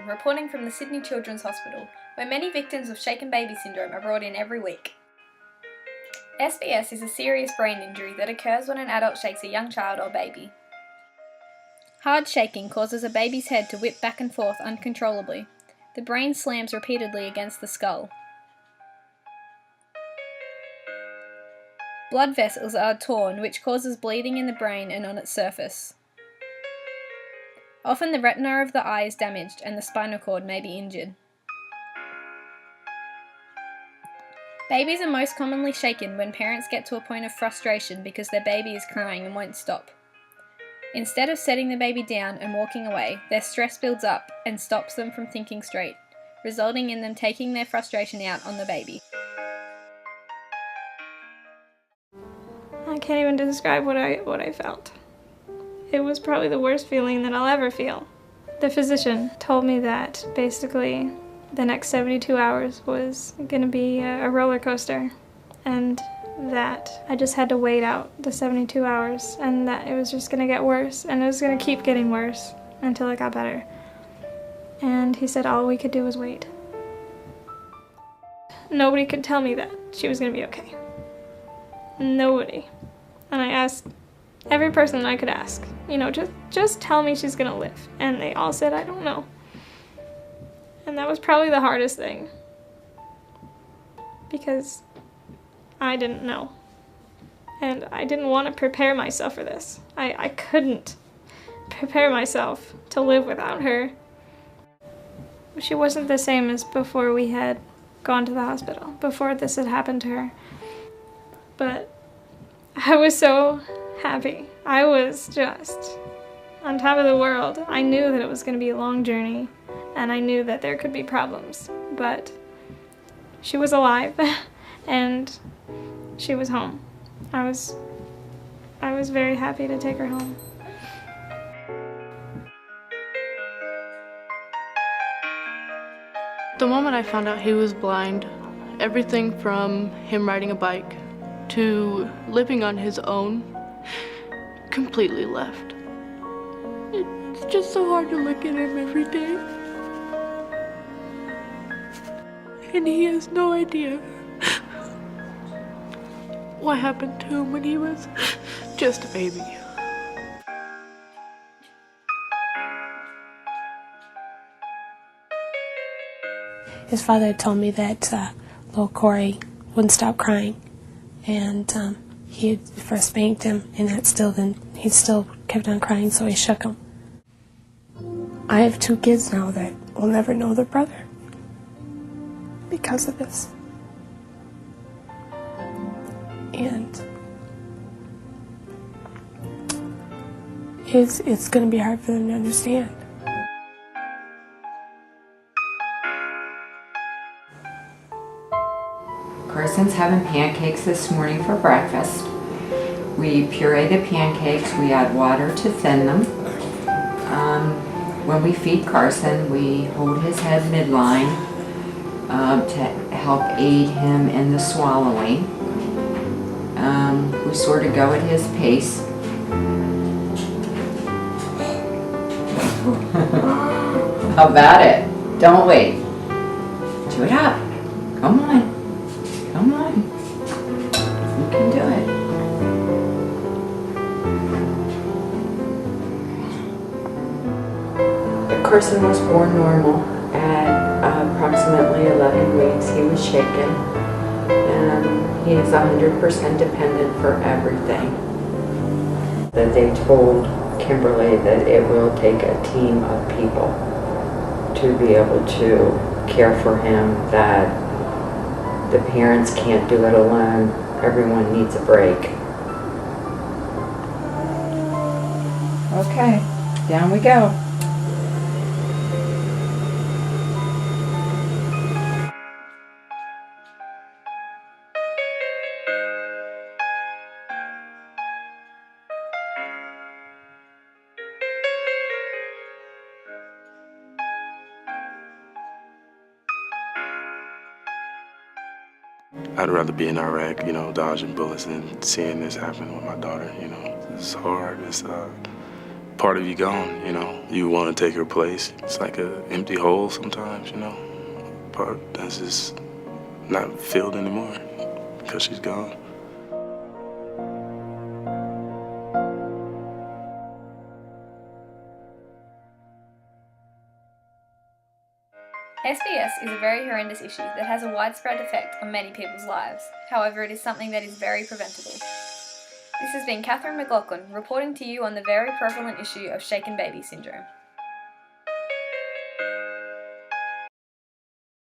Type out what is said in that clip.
Mcloughlin, reporting from the Sydney Children's Hospital, where many victims of shaken baby syndrome are brought in every week. SBS is a serious brain injury that occurs when an adult shakes a young child or baby. Hard shaking causes a baby's head to whip back and forth uncontrollably. The brain slams repeatedly against the skull. Blood vessels are torn, which causes bleeding in the brain and on its surface. Often the retina of the eye is damaged and the spinal cord may be injured. Babies are most commonly shaken when parents get to a point of frustration because their baby is crying and won't stop. Instead of setting the baby down and walking away, their stress builds up and stops them from thinking straight, resulting in them taking their frustration out on the baby. I can't even describe what I felt. It was probably the worst feeling that I'll ever feel. The physician told me that basically the next 72 hours was going to be a roller coaster, and that I just had to wait out the 72 hours and that it was just going to get worse, and it was going to keep getting worse until it got better. And he said all we could do was wait. Nobody could tell me that she was going to be okay. Nobody. And I asked every person that I could ask, just tell me she's gonna live. And they all said, I don't know. And that was probably the hardest thing, because I didn't know. And I didn't want to prepare myself for this. I couldn't prepare myself to live without her. She wasn't the same as before we had gone to the hospital, before this had happened to her. But I was so happy. I was just on top of the world. I knew that it was going to be a long journey, and I knew that there could be problems, but she was alive and she was home. I was very happy to take her home. The moment I found out he was blind, everything from him riding a bike to living on his own completely left. It's just so hard to look at him every day. And he has no idea what happened to him when he was just a baby. His father had told me that little Corey wouldn't stop crying, and he had first spanked him, and he still kept on crying, so he shook him. I have 2 kids now that will never know their brother because of this. And it's going to be hard for them to understand. Carson's having pancakes this morning for breakfast. We puree the pancakes, we add water to thin them. When we feed Carson, we hold his head midline to help aid him in the swallowing. We sort of go at his pace. How about it? Don't wait. Chew it up. Come on. Come on. You can do it. Carson was born normal. At approximately 11 weeks, he was shaken. And he is 100% dependent for everything. That they told Kimberly that it will take a team of people to be able to care for him, that the parents can't do it alone. Everyone needs a break. Okay, down we go. I'd rather be in Iraq, dodging bullets than seeing this happen with my daughter, It's hard. part of you gone, you know. You want to take her place. It's like an empty hole sometimes, you know. Part that's just not filled anymore because she's gone. SBS is a very horrendous issue that has a widespread effect on many people's lives. However, it is something that is very preventable. This has been Catherine Mcloughlin reporting to you on the very prevalent issue of shaken baby syndrome.